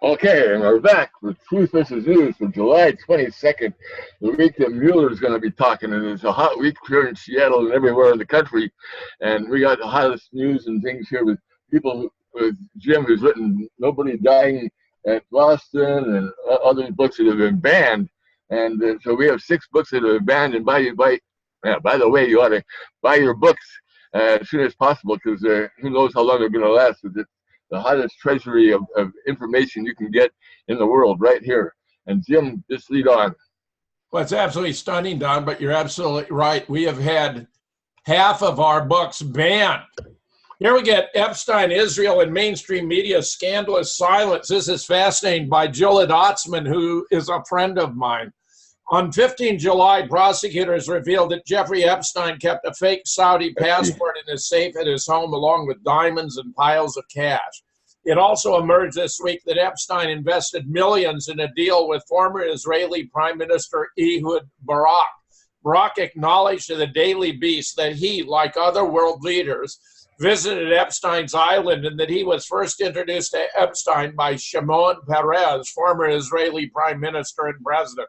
Okay, and we're back with Truth versus News for July 22nd, the week that Mueller is going to be talking. And it's a hot week here in Seattle and everywhere in the country. And we got the hottest news and things here with with Jim, who's written Nobody Dying at Boston and other books that have been banned. And so we have 6 books that have been banned. And by the way, you ought to buy your books as soon as possible because who knows how long they're going to last. The hottest treasury of information you can get in the world right here. And Jim, just lead on. Well, it's absolutely stunning, Don, but you're absolutely right. We have had half of our books banned. Here we get Epstein, Israel, and mainstream media scandalous silence. This is fascinating by Gilad Atzmon, who is a friend of mine. On 15 July, prosecutors revealed that Jeffrey Epstein kept a fake Saudi passport in his safe at his home, along with diamonds and piles of cash. It also emerged this week that Epstein invested millions in a deal with former Israeli Prime Minister Ehud Barak. Barak acknowledged to the Daily Beast that he, like other world leaders, visited Epstein's island and that he was first introduced to Epstein by Shimon Peres, former Israeli Prime Minister and President.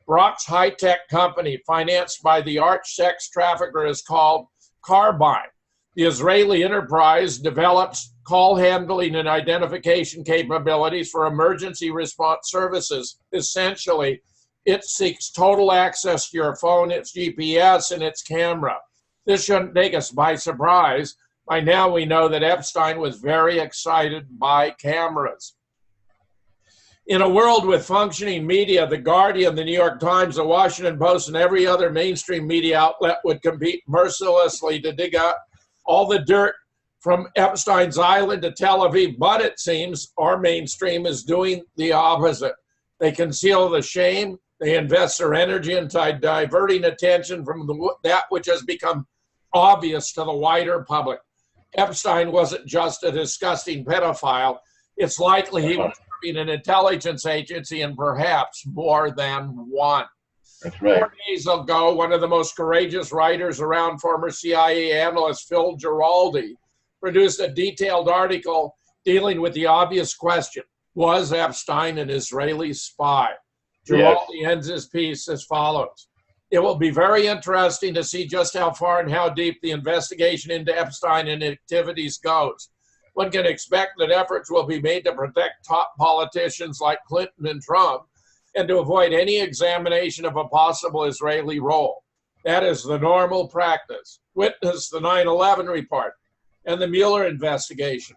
Barak's high-tech company, financed by the arch sex trafficker, is called Carbine. The Israeli enterprise develops call handling and identification capabilities for emergency response services. Essentially, it seeks total access to your phone, its GPS, and its camera. This shouldn't take us by surprise. By now, we know that Epstein was very excited by cameras. In a world with functioning media, The Guardian, The New York Times, The Washington Post, and every other mainstream media outlet would compete mercilessly to dig up all the dirt from Epstein's island to Tel Aviv. But it seems our mainstream is doing the opposite. They conceal the shame. They invest their energy into diverting attention from that which has become obvious to the wider public. Epstein wasn't just a disgusting pedophile. It's likely he was serving an intelligence agency and perhaps more than one. That's right. 4 days ago, one of the most courageous writers around, former CIA analyst Phil Giraldi, produced a detailed article dealing with the obvious question: was Epstein an Israeli spy? Giraldi ends his piece as follows: it will be very interesting to see just how far and how deep the investigation into Epstein and activities goes. One can expect that efforts will be made to protect top politicians like Clinton and Trump and to avoid any examination of a possible Israeli role. That is the normal practice. Witness the 9/11 report and the Mueller investigation,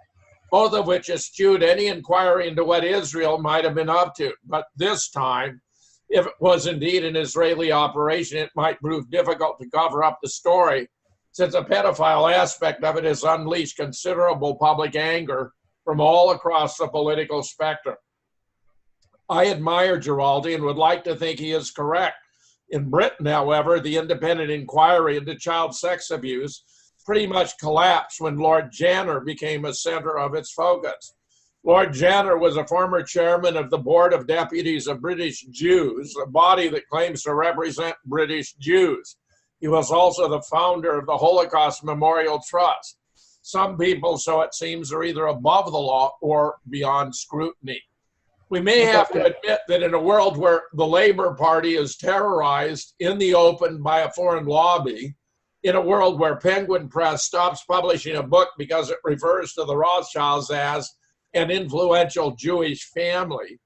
both of which eschewed any inquiry into what Israel might have been up to. But this time, if it was indeed an Israeli operation, it might prove difficult to cover up the story, since a pedophile aspect of it has unleashed considerable public anger from all across the political spectrum. I admire Giraldi and would like to think he is correct. In Britain, however, the independent inquiry into child sex abuse pretty much collapsed when Lord Janner became a center of its focus. Lord Janner was a former chairman of the Board of Deputies of British Jews, a body that claims to represent British Jews. He was also the founder of the Holocaust Memorial Trust. Some people, so it seems, are either above the law or beyond scrutiny. We may have to admit that in a world where the Labour Party is terrorized in the open by a foreign lobby, in a world where Penguin Press stops publishing a book because it refers to the Rothschilds as an influential Jewish family,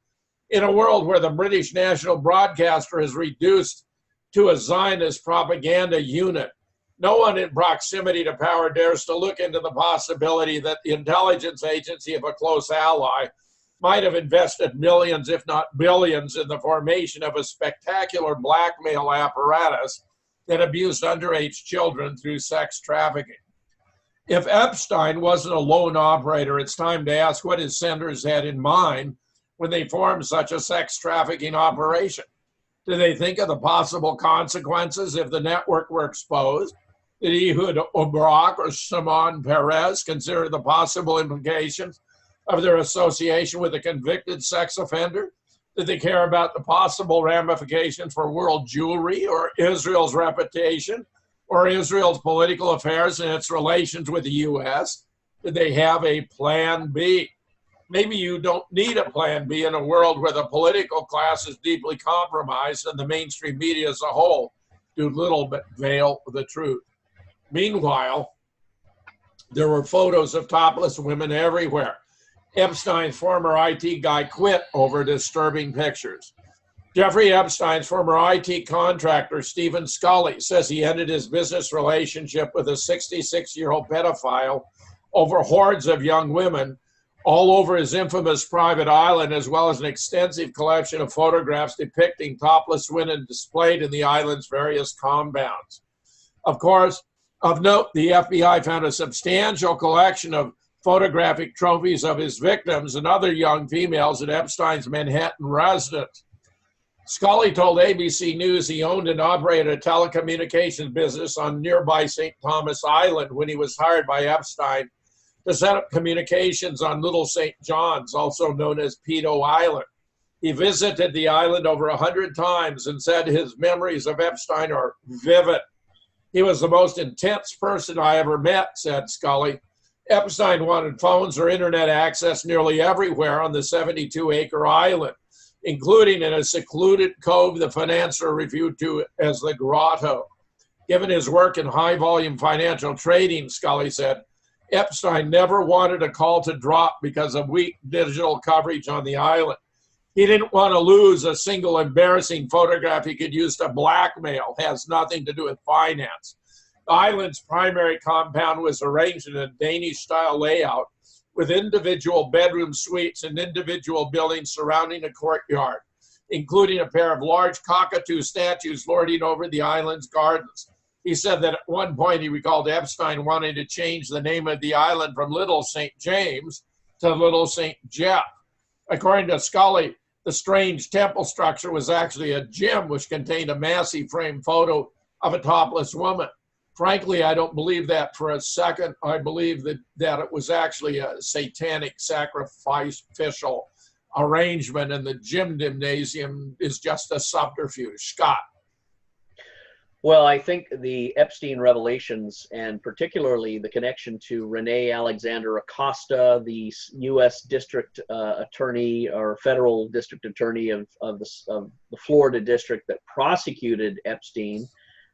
in a world where the British national broadcaster is reduced to a Zionist propaganda unit, no one in proximity to power dares to look into the possibility that the intelligence agency of a close ally might have invested millions, if not billions, in the formation of a spectacular blackmail apparatus that abused underage children through sex trafficking. If Epstein wasn't a lone operator, it's time to ask what his senders had in mind when they formed such a sex trafficking operation. Did they think of the possible consequences if the network were exposed? Did Ehud Barak or Shimon Peres consider the possible implications of their association with a convicted sex offender? Did they care about the possible ramifications for world Jewry or Israel's reputation or Israel's political affairs and its relations with the U.S.? Did they have a plan B? maybe you don't need a plan B in a world where the political class is deeply compromised and the mainstream media as a whole do little but veil the truth. Meanwhile, there were photos of topless women everywhere. Epstein's former IT guy quit over disturbing pictures. Jeffrey Epstein's former IT contractor, Stephen Scully, says he ended his business relationship with a 66-year-old pedophile over hordes of young women all over his infamous private island, as well as an extensive collection of photographs depicting topless women displayed in the island's various compounds. Of course, of note, the FBI found a substantial collection of photographic trophies of his victims and other young females at Epstein's Manhattan residence. Scully told ABC News he owned and operated a telecommunications business on nearby St. Thomas Island when he was hired by Epstein to set up communications on Little St. John's, also known as Pedo Island. He visited the island over 100 times and said his memories of Epstein are vivid. He was the most intense person I ever met, said Scully. Epstein wanted phones or internet access nearly everywhere on the 72-acre island, including in a secluded cove the Financier referred to as the Grotto. Given his work in high-volume financial trading, Scully said, Epstein never wanted a call to drop because of weak digital coverage on the island. He didn't want to lose a single embarrassing photograph he could use to blackmail. It has nothing to do with finance. The island's primary compound was arranged in a Danish-style layout with individual bedroom suites and individual buildings surrounding a courtyard, including a pair of large cockatoo statues lording over the island's gardens. He said that at one point he recalled Epstein wanting to change the name of the island from Little St. James to Little St. Jeff. According to Scully, the strange temple structure was actually a gym which contained a massive framed photo of a topless woman. Frankly, I don't believe that for a second. I believe that it was actually a satanic sacrificial arrangement, and the gymnasium is just a subterfuge. Scott. Well, I think the Epstein revelations, and particularly the connection to Renee Alexander Acosta, the U.S. District Attorney or Federal District Attorney of the Florida District that prosecuted Epstein,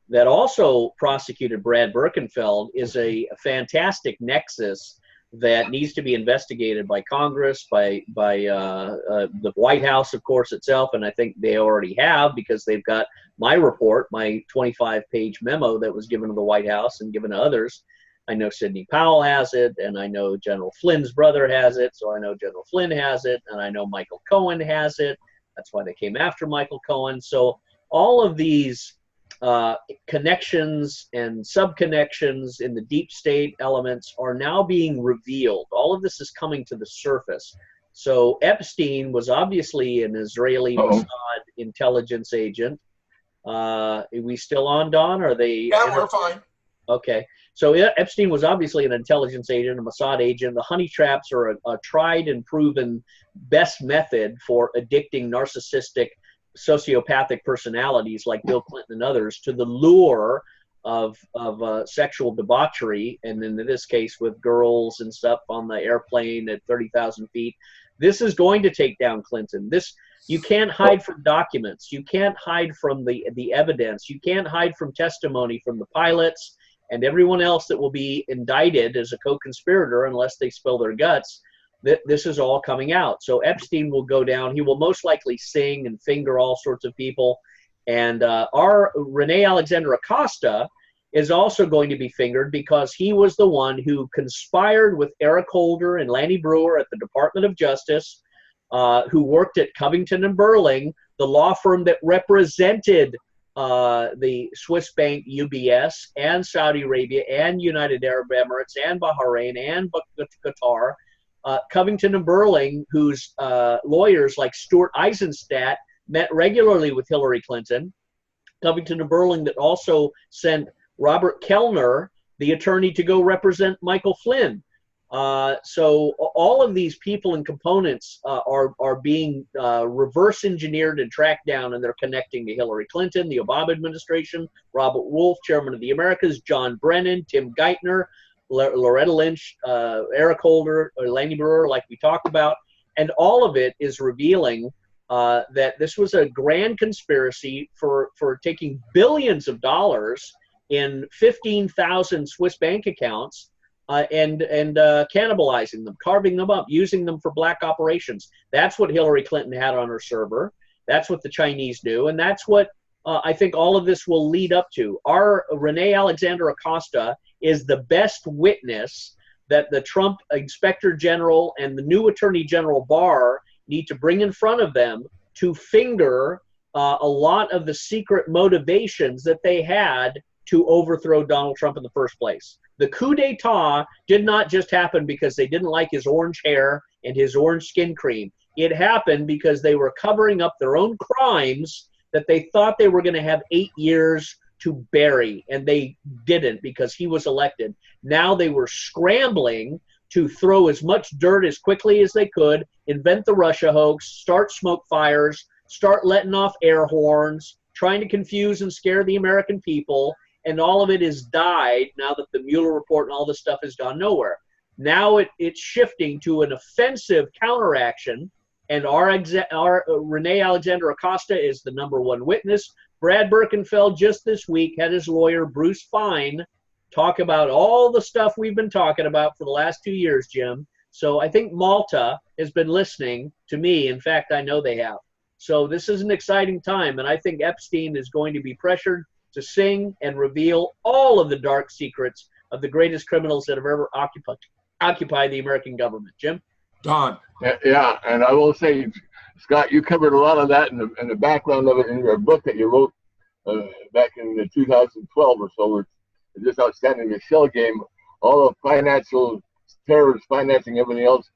that also prosecuted Brad Birkenfeld, is a fantastic nexus that needs to be investigated by Congress, by the White House, of course, itself, and I think they already have, because they've got my report, my 25-page memo that was given to the White House and given to others. I know Sidney Powell has it, and I know General Flynn's brother has it, so I know General Flynn has it, and I know Michael Cohen has it. That's why they came after Michael Cohen. So all of these connections and sub-connections in the deep state elements are now being revealed. All of this is coming to the surface. So Epstein was obviously an Israeli Mossad intelligence agent. Are we still on, Don? Are they? Yeah, we're fine. Okay. So Epstein was obviously an intelligence agent, a Mossad agent. The honey traps are a tried and proven best method for addicting narcissistic sociopathic personalities like Bill Clinton and others to the lure of sexual debauchery, and in this case with girls and stuff on the airplane at 30,000 feet. This is going to take down Clinton. You can't hide from documents. You can't hide from the evidence. You can't hide from testimony from the pilots and everyone else that will be indicted as a co-conspirator unless they spill their guts. This is all coming out. So Epstein will go down. He will most likely sing and finger all sorts of people. And our Renee Alexander Acosta is also going to be fingered because he was the one who conspired with Eric Holder and Lanny Brewer at the Department of Justice, who worked at Covington and Burling, the law firm that represented the Swiss bank UBS and Saudi Arabia and United Arab Emirates and Bahrain and Qatar. Covington and Burling, whose lawyers like Stuart Eisenstadt met regularly with Hillary Clinton. Covington and Burling that also sent Robert Kellner, the attorney, to go represent Michael Flynn. So all of these people and components are being reverse engineered and tracked down, and they're connecting to Hillary Clinton, the Obama administration, Robert Wolf, chairman of the Americas, John Brennan, Tim Geithner, Loretta Lynch, Eric Holder, Lanny Brewer, like we talked about. And all of it is revealing that this was a grand conspiracy for taking billions of dollars in 15,000 Swiss bank accounts and cannibalizing them, carving them up, using them for black operations. That's what Hillary Clinton had on her server. That's what the Chinese do, and that's what I think all of this will lead up to. Our Renee Alexander Acosta is the best witness that the Trump Inspector General and the new Attorney General Barr need to bring in front of them to finger a lot of the secret motivations that they had to overthrow Donald Trump in the first place. The coup d'etat did not just happen because they didn't like his orange hair and his orange skin cream. It happened because they were covering up their own crimes that they thought they were going to have 8 years to bury, and they didn't because he was elected. Now they were scrambling to throw as much dirt as quickly as they could, invent the Russia hoax, start smoke fires, start letting off air horns, trying to confuse and scare the American people, and all of it has died now that the Mueller report and all this stuff has gone nowhere. Now it's shifting to an offensive counteraction, and our Renee Alexander Acosta is the #1 witness. Brad Birkenfeld just this week had his lawyer, Bruce Fine, talk about all the stuff we've been talking about for the last 2 years, Jim. So I think Malta has been listening to me. In fact, I know they have. So this is an exciting time, and I think Epstein is going to be pressured to sing and reveal all of the dark secrets of the greatest criminals that have ever occupied the American government. Jim? Don. Yeah, and I will say, Scott, you covered a lot of that in the background of it in your book that you wrote back in 2012 or so. It's just outstanding. The shell game, all the financial terrorists financing everything else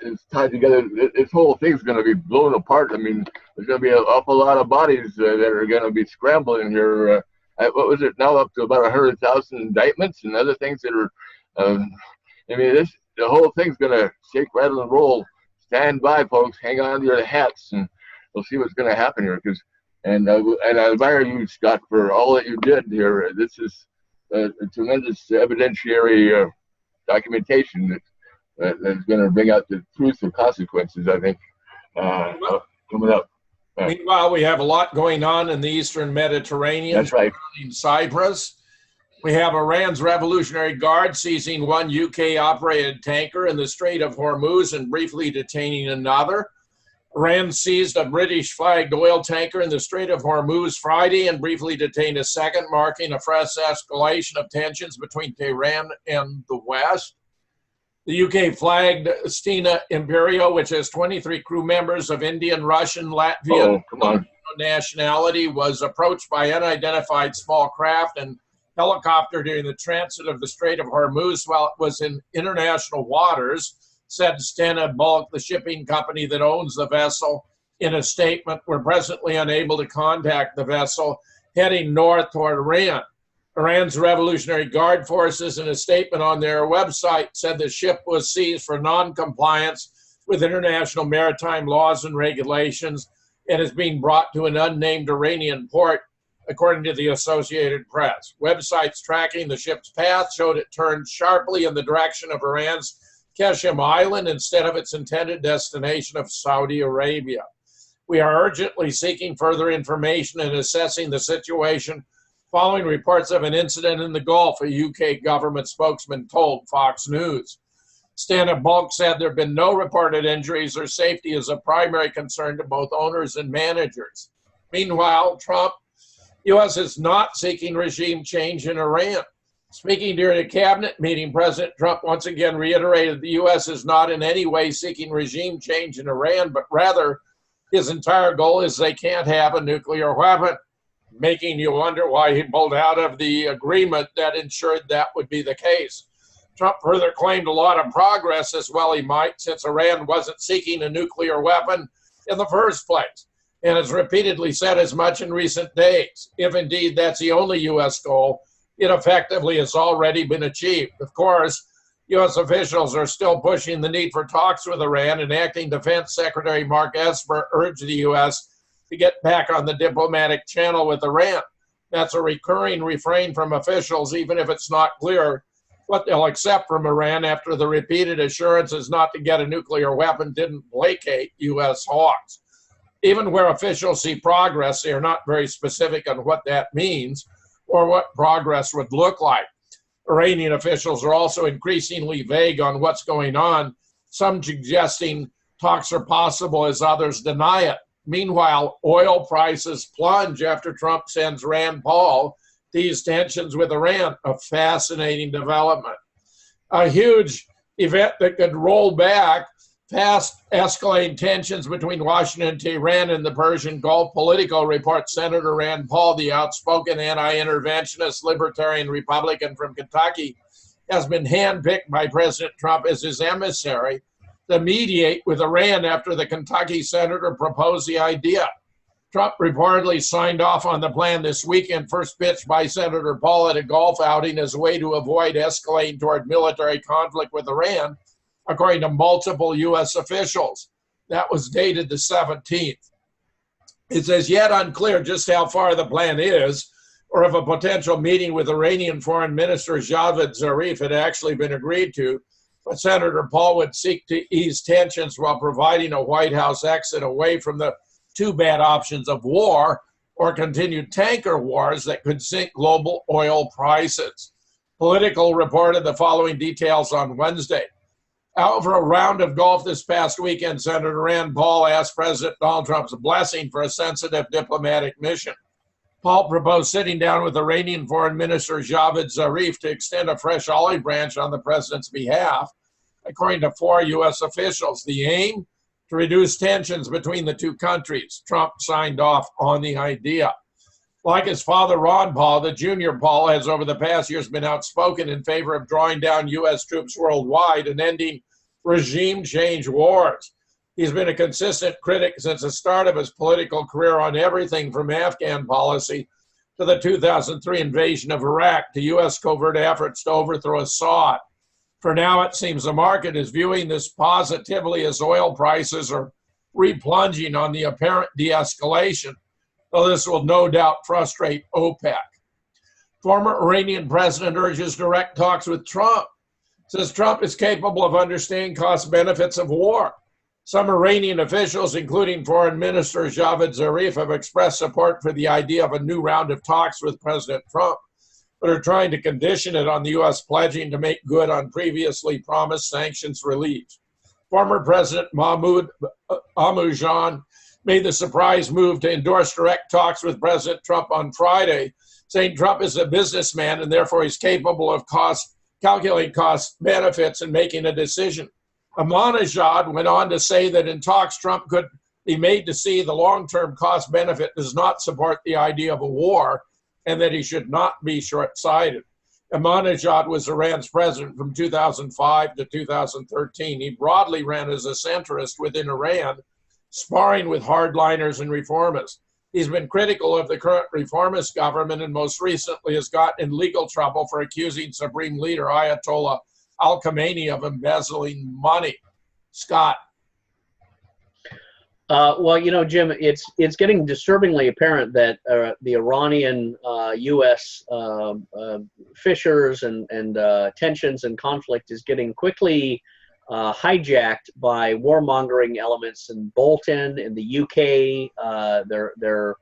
is tied together. This whole thing's going to be blown apart. I mean, there's going to be an awful lot of bodies that are going to be scrambling here. What was it now? Up to about 100,000 indictments and other things that are. I mean, the whole thing's going to shake, rattle, and roll. Stand by, folks. Hang on to your hats, and we'll see what's going to happen here. And I admire you, Scott, for all that you did here. This is a tremendous evidentiary documentation that's going to bring out the truth of consequences, I think, coming up. Meanwhile, we have a lot going on in the Eastern Mediterranean. That's right. In Cyprus. We have Iran's Revolutionary Guard seizing one UK-operated tanker in the Strait of Hormuz and briefly detaining another. Iran seized a British-flagged oil tanker in the Strait of Hormuz Friday and briefly detained a second, marking a fresh escalation of tensions between Tehran and the West. The UK-flagged Stena Imperio, which has 23 crew members of Indian, Russian, Latvian nationality, was approached by unidentified small craft and helicopter during the transit of the Strait of Hormuz while it was in international waters, said Stena Bulk, the shipping company that owns the vessel, in a statement. We're presently unable to contact the vessel heading north toward Iran. Iran's Revolutionary Guard forces, in a statement on their website, said the ship was seized for non-compliance with international maritime laws and regulations and is being brought to an unnamed Iranian port, according to the Associated Press. Websites tracking the ship's path showed it turned sharply in the direction of Iran's Qashem Island instead of its intended destination of Saudi Arabia. We are urgently seeking further information and assessing the situation following reports of an incident in the Gulf, a UK government spokesman told Fox News. Stena Bulk said there have been no reported injuries or safety is a primary concern to both owners and managers. Meanwhile, U.S. is not seeking regime change in Iran. Speaking during a cabinet meeting, President Trump once again reiterated the U.S. is not in any way seeking regime change in Iran, but rather his entire goal is they can't have a nuclear weapon, making you wonder why he pulled out of the agreement that ensured that would be the case. Trump further claimed a lot of progress, as well he might, since Iran wasn't seeking a nuclear weapon in the first place, and has repeatedly said as much in recent days. If indeed that's the only U.S. goal, it effectively has already been achieved. Of course, U.S. officials are still pushing the need for talks with Iran, and Acting Defense Secretary Mark Esper urged the U.S. to get back on the diplomatic channel with Iran. That's a recurring refrain from officials, even if it's not clear what they'll accept from Iran after the repeated assurances not to get a nuclear weapon didn't placate U.S. hawks. Even where officials see progress, they are not very specific on what that means or what progress would look like. Iranian officials are also increasingly vague on what's going on, some suggesting talks are possible as others deny it. Meanwhile, oil prices plunge after Trump sends Rand Paul to ease tensions with Iran, a fascinating development. A huge event that could roll back fast escalating tensions between Washington and Tehran in the Persian Gulf. Politico reports Senator Rand Paul, the outspoken anti-interventionist libertarian Republican from Kentucky, has been handpicked by President Trump as his emissary to mediate with Iran after the Kentucky senator proposed the idea. Trump reportedly signed off on the plan this weekend, first pitched by Senator Paul at a golf outing as a way to avoid escalating toward military conflict with Iran, according to multiple U.S. officials. That was dated the 17th. It's as yet unclear just how far the plan is, or if a potential meeting with Iranian Foreign Minister Javad Zarif had actually been agreed to, but Senator Paul would seek to ease tensions while providing a White House exit away from the two bad options of war or continued tanker wars that could sink global oil prices. Politico reported the following details on Wednesday. Over a round of golf this past weekend, Senator Rand Paul asked President Donald Trump's blessing for a sensitive diplomatic mission. Paul proposed sitting down with Iranian Foreign Minister Javad Zarif to extend a fresh olive branch on the president's behalf, according to 4 U.S. officials. The aim? To reduce tensions between the two countries. Trump signed off on the idea. Like his father, Ron Paul, the junior Paul has over the past years been outspoken in favor of drawing down U.S. troops worldwide and ending regime change wars. He's been a consistent critic since the start of his political career on everything from Afghan policy to the 2003 invasion of Iraq to U.S. covert efforts to overthrow Assad. For now, it seems the market is viewing this positively as oil prices are replunging on the apparent de-escalation, though this will no doubt frustrate OPEC. Former Iranian president urges direct talks with Trump, says Trump is capable of understanding cost benefits of war. Some Iranian officials, including Foreign Minister Javad Zarif, have expressed support for the idea of a new round of talks with President Trump, but are trying to condition it on the U.S. pledging to make good on previously promised sanctions relief. Former President Mahmoud Ahmadinejad made the surprise move to endorse direct talks with President Trump on Friday, saying Trump is a businessman and therefore he's capable of calculating cost benefits and making a decision. Ahmadinejad went on to say that in talks, Trump could be made to see the long-term cost benefit does not support the idea of a war, and that he should not be short-sighted. Ahmadinejad was Iran's president from 2005 to 2013. He broadly ran as a centrist within Iran, sparring with hardliners and reformists. He's been critical of the current reformist government and most recently has gotten in legal trouble for accusing Supreme Leader Ayatollah Al-Khamenei of embezzling money. Scott. Well, you know, Jim, it's getting disturbingly apparent that the Iranian U.S. Fissures and tensions and conflict is getting quickly hijacked by warmongering elements in Bolton, in the UK. They're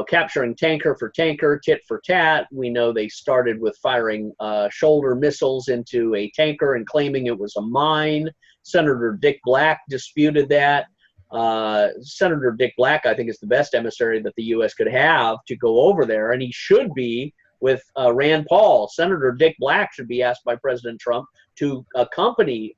capturing tanker for tanker, tit for tat. We know they started with firing shoulder missiles into a tanker and claiming it was a mine. Senator Dick Black disputed that. Senator Dick Black, I think, is the best emissary that the U.S. could have to go over there, and he should be with Rand Paul. Senator Dick Black should be asked by President Trump to accompany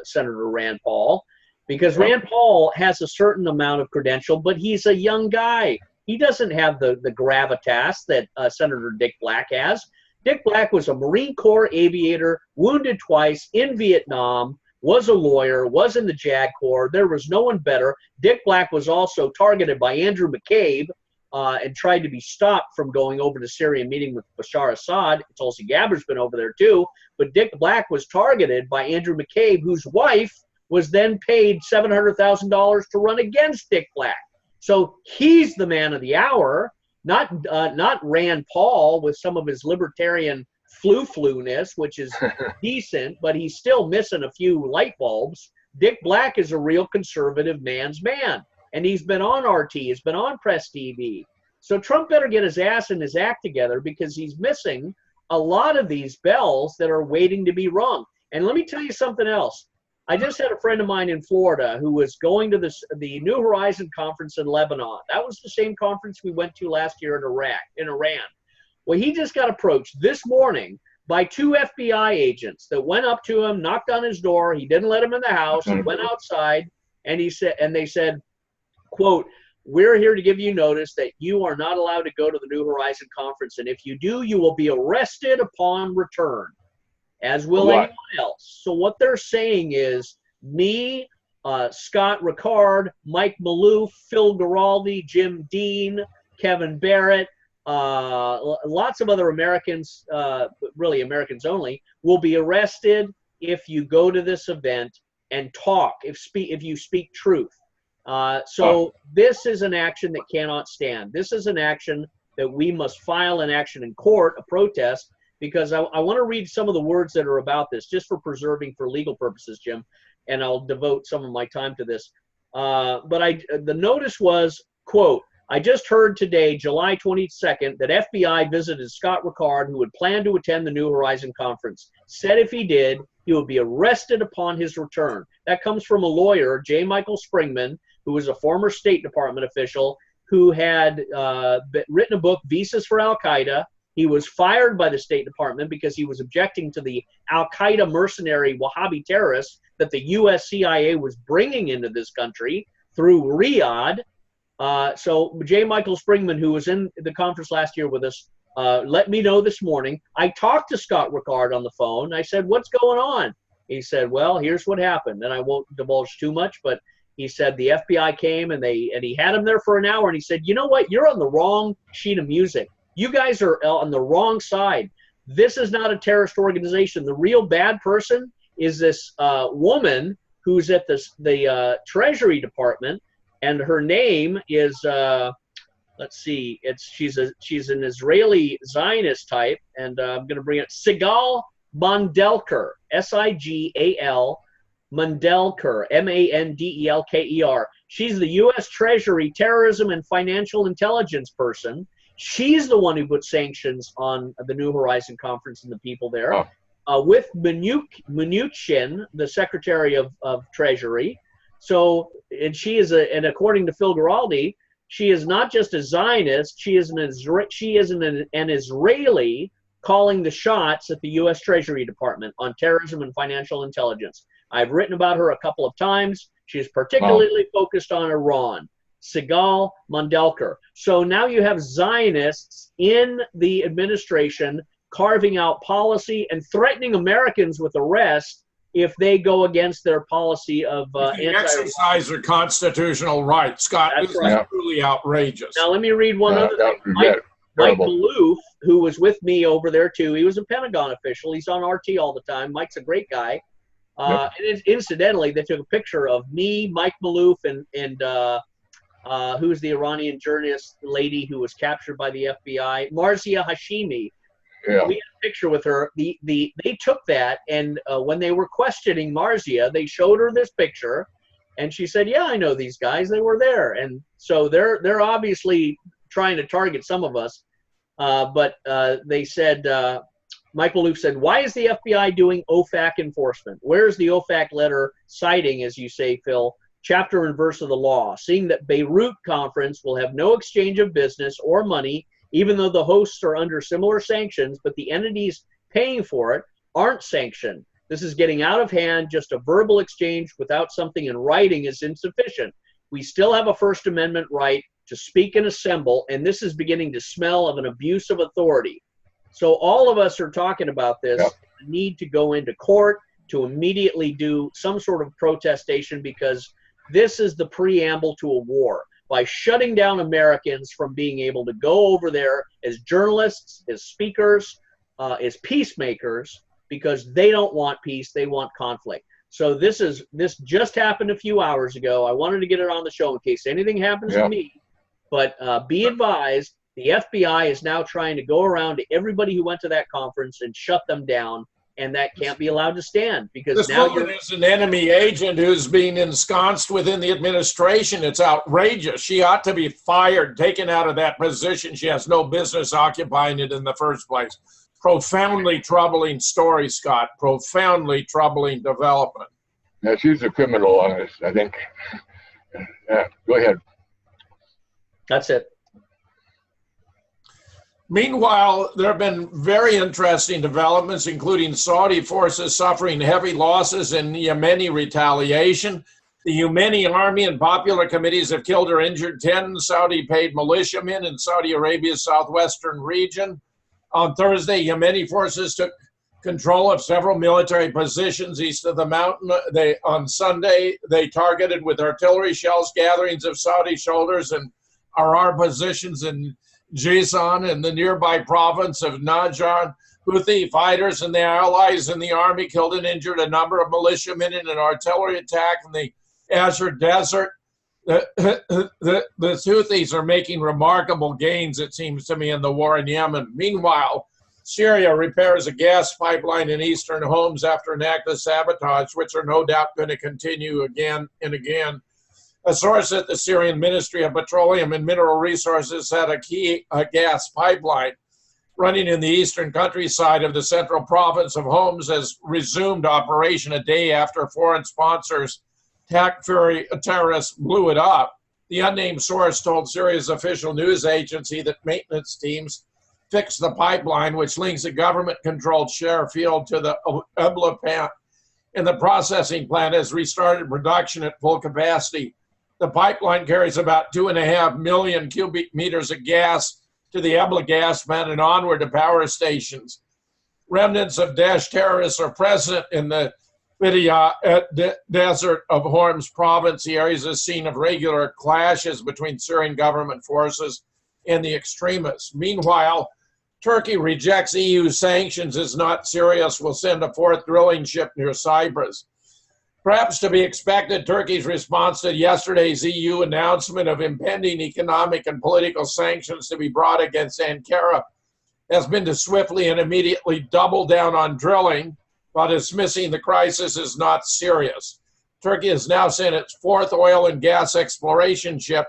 Senator Rand Paul, because Rand Paul has a certain amount of credential, but he's a young guy. He doesn't have the gravitas that Senator Dick Black has. Dick Black was a Marine Corps aviator, wounded twice in Vietnam, was a lawyer, was in the JAG Corps. There was no one better. Dick Black was also targeted by Andrew McCabe and tried to be stopped from going over to Syria and meeting with Bashar Assad. Tulsi Gabbard's been over there too. But Dick Black was targeted by Andrew McCabe, whose wife was then paid $700,000 to run against Dick Black. So he's the man of the hour, not Rand Paul with some of his libertarian flu-ness, which is decent, but he's still missing a few light bulbs. Dick Black is a real conservative man's man, and he's been on RT, he's been on Press TV. So Trump better get his ass and his act together, because he's missing a lot of these bells that are waiting to be rung. And let me tell you something else. I just had a friend of mine in Florida who was going to the New Horizon conference in Lebanon. That was the same conference we went to last year in Iran. Well, he just got approached this morning by 2 FBI agents that went up to him, knocked on his door. He didn't let him in the house. He went outside, and they said, quote, "We're here to give you notice that you are not allowed to go to the New Horizon conference, and if you do, you will be arrested upon return, as will anyone else." So what they're saying is me, Scott Ricard, Mike Maloof, Phil Giraldi, Jim Dean, Kevin Barrett, lots of other Americans, really Americans only, will be arrested if you go to this event and talk, if you speak truth. So this is an action that cannot stand. This is an action that we must file an action in court, a protest, because I want to read some of the words that are about this, just for preserving for legal purposes, Jim, and I'll devote some of my time to this. But the notice was, quote, "I just heard today, July 22nd, that FBI visited Scott Ricard, who would plan to attend the New Horizon conference. Said if he did, he would be arrested upon his return." That comes from a lawyer, J. Michael Springman, who was a former State Department official who had written a book, Visas for Al-Qaeda. He was fired by the State Department because he was objecting to the Al-Qaeda mercenary Wahhabi terrorists that the U.S. CIA was bringing into this country through Riyadh. So J. Michael Springman, who was in the conference last year with us, let me know this morning. I talked to Scott Ricard on the phone. I said, "What's going on?" He said, "Well, here's what happened." And I won't divulge too much, but he said the FBI came and he had him there for an hour. And he said, "You know what? You're on the wrong sheet of music. You guys are on the wrong side. This is not a terrorist organization. The real bad person is this woman who's at the Treasury Department, and her name is let's see, she's an Israeli Zionist type, and I'm going to bring it, Sigal Mandelker, Sigal Mandelker, Mandelker. She's the U.S. Treasury Terrorism and Financial Intelligence person. She's the one who put sanctions on the New Horizon conference and the people there, with Mnuchin, the Secretary of Treasury. So, and she is and according to Phil Giraldi, she is not just a Zionist. She is an Israeli calling the shots at the U.S. Treasury Department on terrorism and financial intelligence. I've written about her a couple of times. She is particularly focused on Iran. Sigal Mandelker. So now you have Zionists in the administration carving out policy and threatening Americans with arrest if they go against their policy of exercise their constitutional rights. Scott, this is truly outrageous. Now let me read one other thing. Mike Maloof, who was with me over there too, he was a Pentagon official. He's on RT all the time. Mike's a great guy. And incidentally, they took a picture of me, Mike Maloof, and who's the Iranian journalist lady who was captured by the FBI, Marzia Hashimi. Yeah. We had a picture with her. They took that, and when they were questioning Marzia, they showed her this picture, and she said, "Yeah, I know these guys. They were there." And so they're obviously trying to target some of us. But they said, Mike Maloof said, "Why is the FBI doing OFAC enforcement? Where's the OFAC letter citing, as you say, Phil, chapter and verse of the law, seeing that Beirut conference will have no exchange of business or money, even though the hosts are under similar sanctions, but the entities paying for it aren't sanctioned. This is getting out of hand. Just a verbal exchange without something in writing is insufficient. We still have a First Amendment right to speak and assemble, and this is beginning to smell of an abuse of authority." So all of us are talking about this, need to go into court to immediately do some sort of protestation, because this is the preamble to a war. By shutting down Americans from being able to go over there as journalists, as speakers, as peacemakers, because they don't want peace, they want conflict. So this just happened a few hours ago. I wanted to get it on the show in case anything happens to me. But be advised, The FBI is now trying to go around to everybody who went to that conference and shut them down, and that can't be allowed to stand because this now woman is an enemy agent who's being ensconced within the administration. It's outrageous. She ought to be fired, taken out of that position. She has no business occupying it in the first place. Profoundly troubling story, Scott. Profoundly troubling development. Yeah, she's a criminal on this, I think. Yeah, go ahead. That's it. Meanwhile, there have been very interesting developments, including Saudi forces suffering heavy losses in Yemeni retaliation. The Yemeni army and popular committees have killed or injured 10 Saudi-paid militiamen in Saudi Arabia's southwestern region. On Thursday, Yemeni forces took control of several military positions east of the mountain. On Sunday, they targeted with artillery shells gatherings of Saudi soldiers and Arar positions in Jizan and the nearby province of Najran. Houthi fighters and their allies in the army killed and injured a number of militiamen in an artillery attack in the Azure Desert. The Houthis are making remarkable gains, it seems to me, in the war in Yemen. Meanwhile, Syria repairs a gas pipeline in eastern Homs after an act of sabotage, which are no doubt going to continue again and again. A source at the Syrian Ministry of Petroleum and Mineral Resources said a gas pipeline running in the eastern countryside of the central province of Homs has resumed operation a day after foreign sponsors, Takfiri terrorists, blew it up. The unnamed source told Syria's official news agency that maintenance teams fixed the pipeline, which links a government-controlled Share field to the Ebla plant, and the processing plant has restarted production at full capacity. The pipeline carries about 2.5 million cubic meters of gas to the Ebla gas plant and onward to power stations. Remnants of Daesh terrorists are present in the Fidia Desert of Hormuz province. The area is a scene of regular clashes between Syrian government forces and the extremists. Meanwhile, Turkey rejects EU sanctions as not serious, will send a fourth drilling ship near Cyprus. Perhaps to be expected, Turkey's response to yesterday's EU announcement of impending economic and political sanctions to be brought against Ankara has been to swiftly and immediately double down on drilling, while dismissing the crisis as not serious. Turkey has now sent its fourth oil and gas exploration ship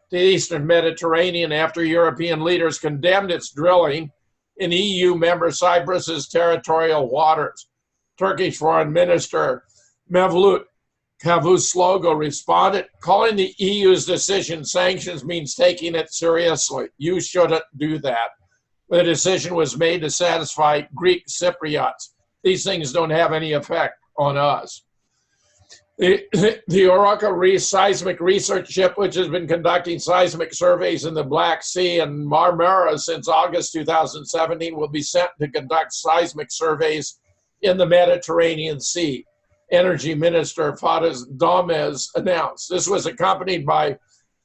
to the eastern Mediterranean after European leaders condemned its drilling in EU member Cyprus's territorial waters. Turkish Foreign Minister Mevlut Cavusoglu responded, calling the EU's decision sanctions means taking it seriously. You shouldn't do that. The decision was made to satisfy Greek Cypriots. These things don't have any effect on us. The Oroka seismic research ship, which has been conducting seismic surveys in the Black Sea and Marmara since August 2017, will be sent to conduct seismic surveys in the Mediterranean Sea. Energy Minister Fatas Domez announced. This was accompanied by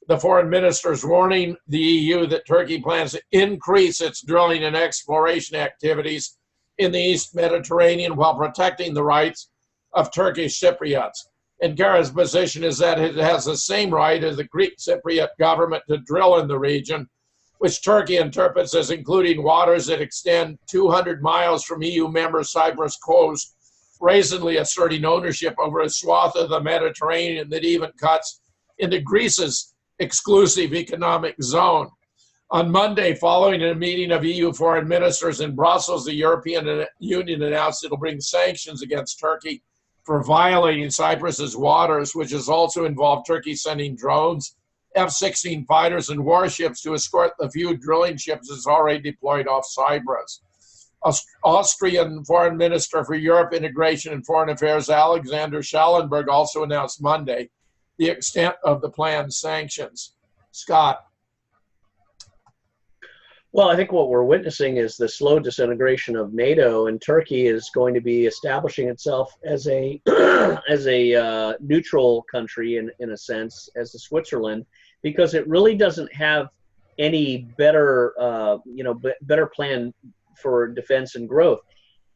the foreign ministers warning the EU that Turkey plans to increase its drilling and exploration activities in the East Mediterranean while protecting the rights of Turkish Cypriots. Ankara's position is that it has the same right as the Greek Cypriot government to drill in the region, which Turkey interprets as including waters that extend 200 miles from EU member Cyprus coast, brazenly asserting ownership over a swath of the Mediterranean that even cuts into Greece's exclusive economic zone. On Monday, following a meeting of EU foreign ministers in Brussels, the European Union announced it will bring sanctions against Turkey for violating Cyprus's waters, which has also involved Turkey sending drones, F-16 fighters, and warships to escort the few drilling ships it's already deployed off Cyprus. Austrian Foreign Minister for Europe, Integration and Foreign Affairs Alexander Schallenberg also announced Monday the extent of the planned sanctions. Scott. Well, I think what we're witnessing is the slow disintegration of NATO, and Turkey is going to be establishing itself as a neutral country in a sense, as a Switzerland, because it really doesn't have any better better plan for defense and growth.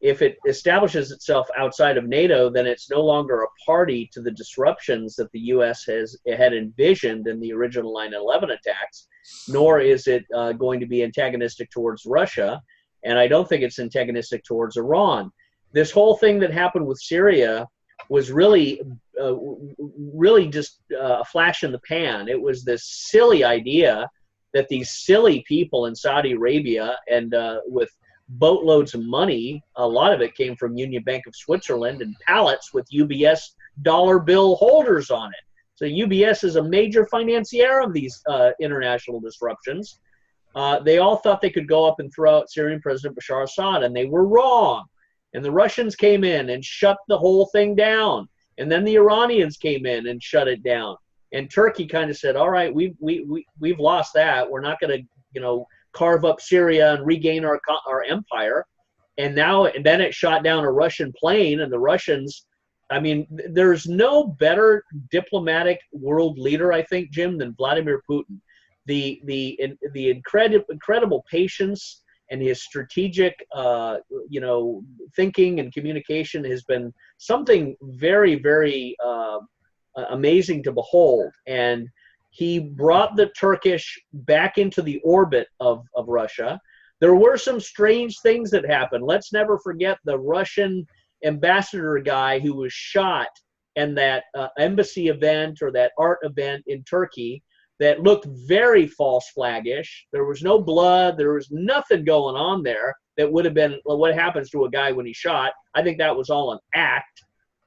if it establishes itself outside of NATO, then it's no longer a party to the disruptions that the U.S. had envisioned in the original 9/11 attacks, nor is it going to be antagonistic towards Russia, and I don't think it's antagonistic towards Iran. This whole thing that happened with Syria was really just a flash in the pan. It was this silly idea that these silly people in Saudi Arabia and with boatloads of money, a lot of it came from Union Bank of Switzerland, and pallets with UBS dollar bill holders on it. So UBS is a major financier of these international disruptions. They all thought they could go up and throw out Syrian President Bashar Assad, and they were wrong. And the Russians came in and shut the whole thing down. And then the Iranians came in and shut it down. And Turkey kind of said, all right, we've lost that. We're not going to, carve up Syria and regain our empire. And then it shot down a Russian plane, and the Russians, I mean, there's no better diplomatic world leader, I think, Jim, than Vladimir Putin. The incredible patience and his strategic, thinking and communication has been something very, very amazing to behold. And he brought the Turkish back into the orbit of Russia. There were some strange things that happened. Let's never forget the Russian ambassador guy who was shot in that embassy event or that art event in Turkey that looked very false flaggish. There was no blood. There was nothing going on there that would have been what happens to a guy when he's shot. I think that was all an act,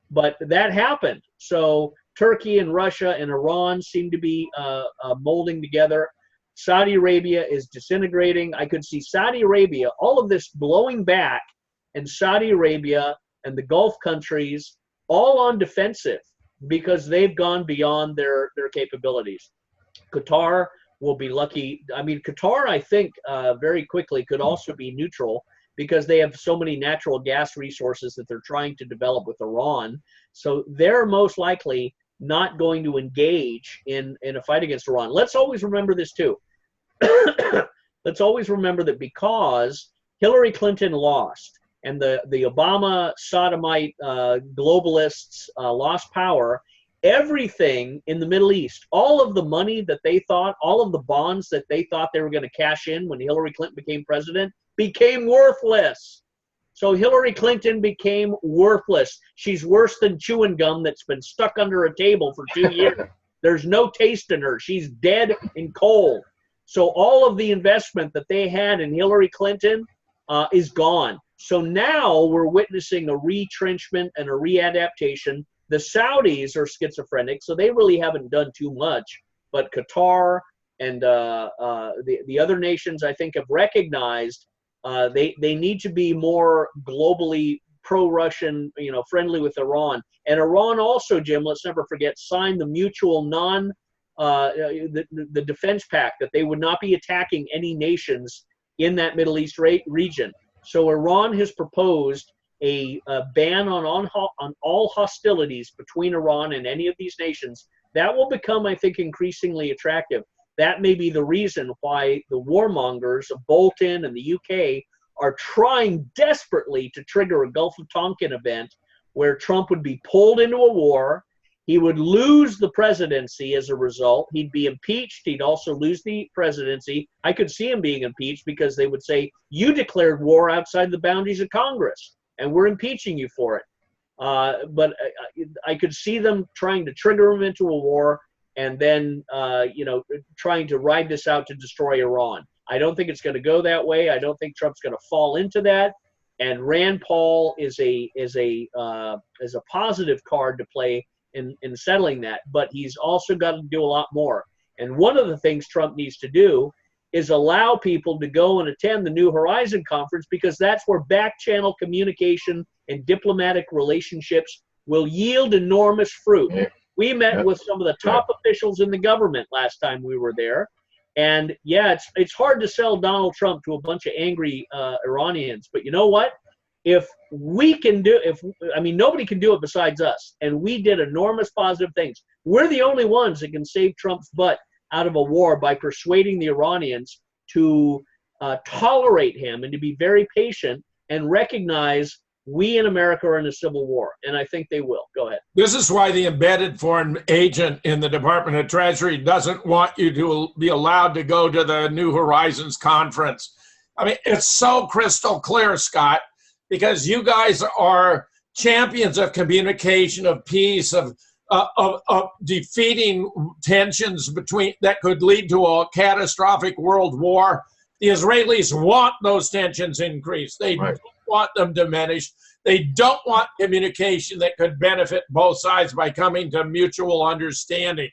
but that happened. So Turkey and Russia and Iran seem to be molding together. Saudi Arabia is disintegrating. I could see Saudi Arabia, all of this blowing back, and Saudi Arabia and the Gulf countries all on defensive because they've gone beyond their capabilities. Qatar will be lucky. I mean, Qatar, I think, very quickly could also be neutral because they have so many natural gas resources that they're trying to develop with Iran. So they're most likely not going to engage in a fight against Iran. Let's always remember this too. Let's always remember that because Hillary Clinton lost and the Obama sodomite globalists lost power, everything in the Middle East, all of the money that they thought, all of the bonds that they thought they were going to cash in when Hillary Clinton became president, became worthless. So Hillary Clinton became worthless. She's worse than chewing gum that's been stuck under a table for 2 years. There's no taste in her. She's dead and cold. So all of the investment that they had in Hillary Clinton is gone. So now we're witnessing a retrenchment and a readaptation. The Saudis are schizophrenic, so they really haven't done too much. But Qatar and the other nations, I think, have recognized they need to be more globally pro-Russian, friendly with Iran. And Iran also, Jim, let's never forget, signed the mutual the defense pact that they would not be attacking any nations in that Middle East region. So Iran has proposed a ban on all hostilities between Iran and any of these nations. That will become, I think, increasingly attractive. That may be the reason why the warmongers of Bolton and the UK are trying desperately to trigger a Gulf of Tonkin event where Trump would be pulled into a war. He would lose the presidency as a result. He'd be impeached. He'd also lose the presidency. I could see him being impeached because they would say, you declared war outside the boundaries of Congress, and we're impeaching you for it. But I could see them trying to trigger him into a war and then, trying to ride this out to destroy Iran. I don't think it's going to go that way. I don't think Trump's going to fall into that. And Rand Paul is a positive card to play in settling that. But he's also got to do a lot more. And one of the things Trump needs to do is allow people to go and attend the New Horizon Conference, because that's where back-channel communication and diplomatic relationships will yield enormous fruit. We met with some of the top officials in the government last time we were there. And yeah, it's hard to sell Donald Trump to a bunch of angry Iranians. But you know what? If we can nobody can do it besides us. And we did enormous positive things. We're the only ones that can save Trump's butt out of a war by persuading the Iranians to tolerate him and to be very patient and recognize we in America are in a civil war, and I think they will. Go ahead. This is why the embedded foreign agent in the Department of Treasury doesn't want you to be allowed to go to the New Horizons conference. I mean, it's so crystal clear, Scott, because you guys are champions of communication, of peace, of defeating tensions that could lead to a catastrophic world war. The Israelis want those tensions increased. They don't want them diminished. They don't want communication that could benefit both sides by coming to mutual understanding.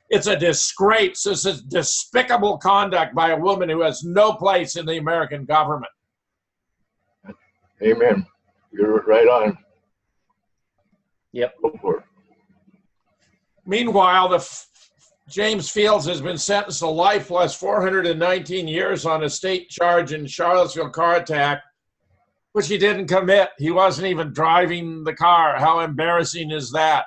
It's a disgrace. This is despicable conduct by a woman who has no place in the American government. Amen. You're right on. Yep. Go for it. Meanwhile, James Fields has been sentenced to life plus 419 years on a state charge in Charlottesville car attack, which he didn't commit. He wasn't even driving the car. How embarrassing is that?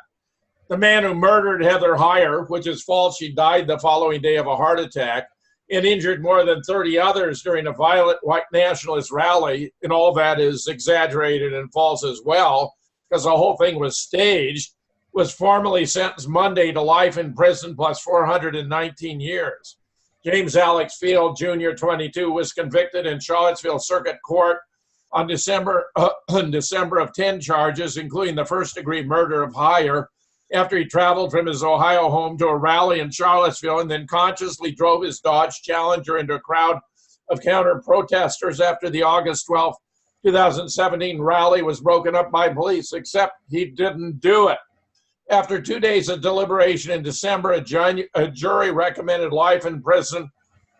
The man who murdered Heather Heyer, which is false, she died the following day of a heart attack, and injured more than 30 others during a violent white nationalist rally, and all that is exaggerated and false as well, because the whole thing was staged, was formally sentenced Monday to life in prison plus 419 years. James Alex Field, Jr., 22, was convicted in Charlottesville Circuit Court on December of 10 charges, including the first-degree murder of Heyer, after he traveled from his Ohio home to a rally in Charlottesville and then consciously drove his Dodge Challenger into a crowd of counter-protesters after the August 12, 2017 rally was broken up by police, except he didn't do it. After 2 days of deliberation in December, a jury recommended life in prison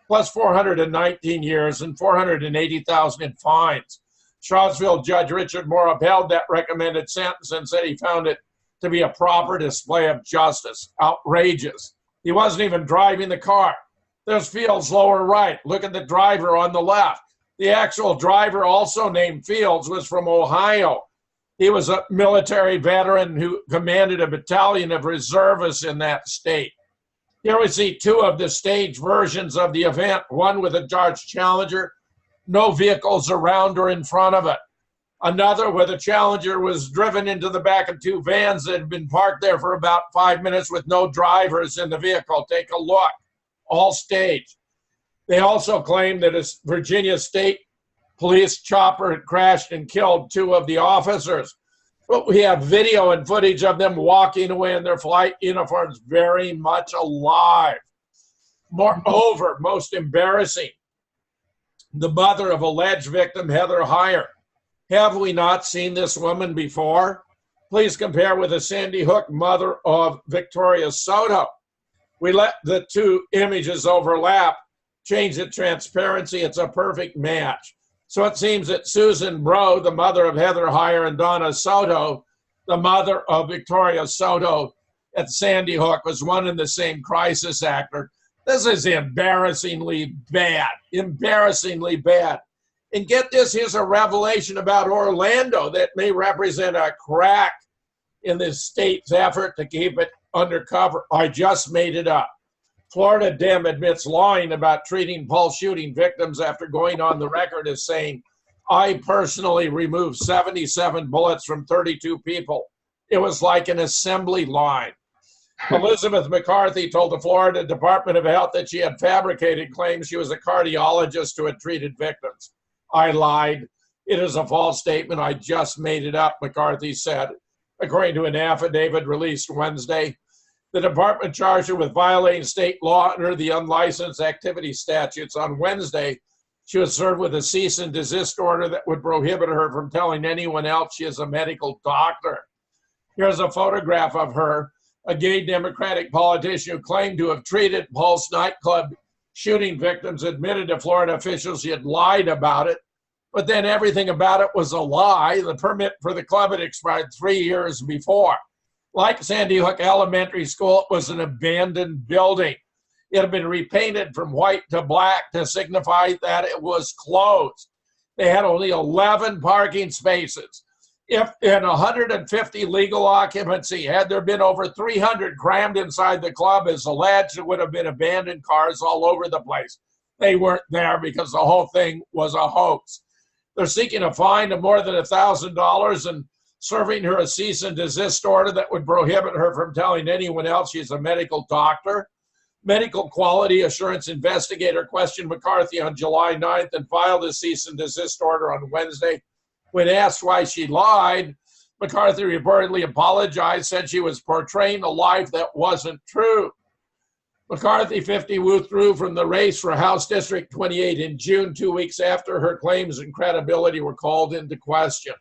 plus 419 years and $480,000 in fines. Charlottesville Judge Richard Moore upheld that recommended sentence and said he found it to be a proper display of justice. Outrageous. He wasn't even driving the car. There's Fields lower right. Look at the driver on the left. The actual driver, also named Fields, was from Ohio. He was a military veteran who commanded a battalion of reservists in that state. Here we see two of the staged versions of the event, one with a Dodge Challenger, no vehicles around or in front of it. Another where the Challenger was driven into the back of two vans that had been parked there for about 5 minutes with no drivers in the vehicle. Take a look. All staged. They also claim that a Virginia State Police chopper had crashed and killed two of the officers. But we have video and footage of them walking away in their flight uniforms very much alive. Moreover, most embarrassing, the mother of alleged victim Heather Heyer. Have we not seen this woman before? Please compare with the Sandy Hook mother of Victoria Soto. We let the two images overlap, change the transparency. It's a perfect match. So it seems that Susan Bro, the mother of Heather Heyer, and Donna Soto, the mother of Victoria Soto at Sandy Hook, was one and the same crisis actor. This is embarrassingly bad, embarrassingly bad. And get this, here's a revelation about Orlando that may represent a crack in the state's effort to keep it undercover. I just made it up. Florida Dem admits lying about treating Pulse shooting victims after going on the record as saying, I personally removed 77 bullets from 32 people. It was like an assembly line. Elizabeth McCarthy told the Florida Department of Health that she had fabricated claims she was a cardiologist who had treated victims. I lied. It is a false statement. I just made it up, McCarthy said, according to an affidavit released Wednesday. The department charged her with violating state law under the unlicensed activity statutes. On Wednesday, she was served with a cease and desist order that would prohibit her from telling anyone else she is a medical doctor. Here's a photograph of her, a gay Democratic politician who claimed to have treated Pulse nightclub shooting victims, admitted to Florida officials she had lied about it, but then everything about it was a lie. The permit for the club had expired 3 years before. Like Sandy Hook Elementary School, it was an abandoned building. It had been repainted from white to black to signify that it was closed. They had only 11 parking spaces. If in 150 legal occupancy, had there been over 300 crammed inside the club as alleged, it would have been abandoned cars all over the place. They weren't there because the whole thing was a hoax. They're seeking a fine of more than $1,000 and serving her a cease and desist order that would prohibit her from telling anyone else she's a medical doctor. Medical quality assurance investigator questioned McCarthy on July 9th and filed a cease and desist order on Wednesday. When asked why she lied, McCarthy reportedly apologized, said she was portraying a life that wasn't true. McCarthy, 50, withdrew from the race for House District 28 in June, 2 weeks after her claims and credibility were called into question.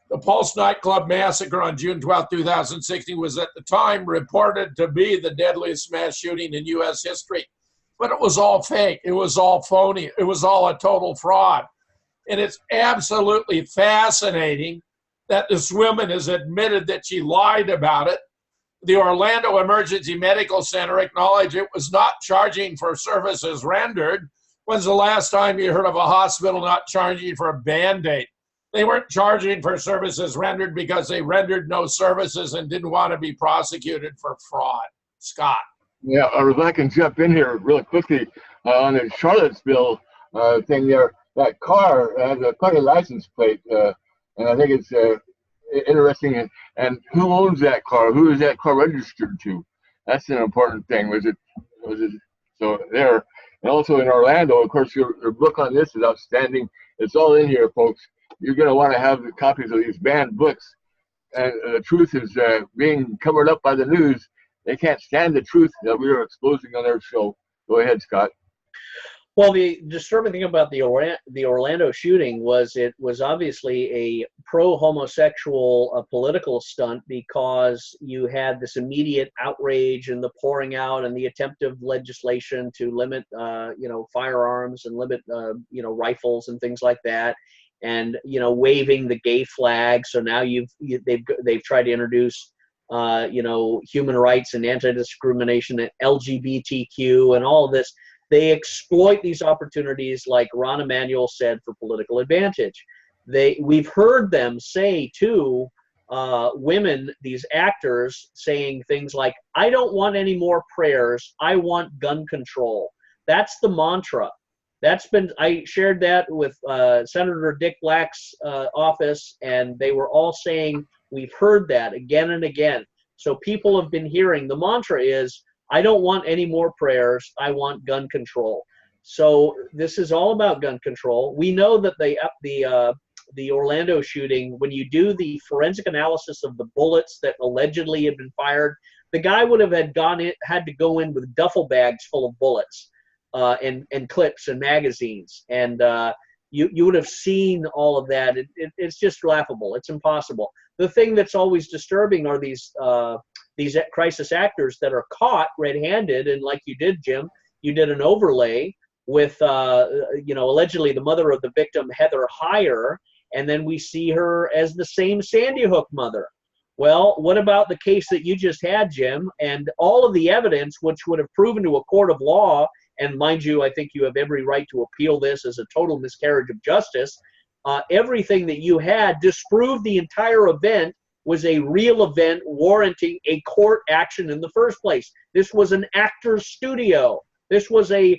The Pulse nightclub massacre on June 12, 2016 was at the time reported to be the deadliest mass shooting in U.S. history. But it was all fake. It was all phony. It was all a total fraud. And it's absolutely fascinating that this woman has admitted that she lied about it. The Orlando Emergency Medical Center acknowledged it was not charging for services rendered. When's the last time you heard of a hospital not charging for a Band-Aid? They weren't charging for services rendered because they rendered no services and didn't want to be prosecuted for fraud. Scott. Yeah, if I can jump in here really quickly on the Charlottesville thing there. That car has a funny license plate, and I think it's interesting. And who owns that car? Who is that car registered to? That's an important thing. Was it so there? And also in Orlando, of course, your book on this is outstanding. It's all in here, folks. You're going to want to have the copies of these banned books. And the truth is being covered up by the news. They can't stand the truth that we are exposing on their show. Go ahead, Scott. Well, the disturbing thing about the Orlando shooting was it was obviously a pro-homosexual political stunt, because you had this immediate outrage and the pouring out and the attempt of legislation to limit, firearms and limit, rifles and things like that, and waving the gay flag. So now they've tried to introduce human rights and anti-discrimination and LGBTQ and all of this. They exploit these opportunities, like Rahm Emanuel said, for political advantage. We've heard them say to women, these actors, saying things like, "I don't want any more prayers. I want gun control." That's the mantra. I shared that with Senator Dick Black's office, and they were all saying, we've heard that again and again. So people have been hearing the mantra is, I don't want any more prayers. I want gun control. So this is all about gun control. We know that the Orlando shooting, when you do the forensic analysis of the bullets that allegedly had been fired, the guy would have had to go in with duffel bags full of bullets and clips and magazines. And you would have seen all of that. It's just laughable. It's impossible. The thing that's always disturbing are these crisis actors that are caught red-handed, and like you did, Jim, you did an overlay with, allegedly the mother of the victim, Heather Heyer, and then we see her as the same Sandy Hook mother. Well, what about the case that you just had, Jim, and all of the evidence which would have proven to a court of law, and mind you, I think you have every right to appeal this as a total miscarriage of justice, everything that you had disproved the entire event was a real event warranting a court action in the first place. This was an actor's studio. This was a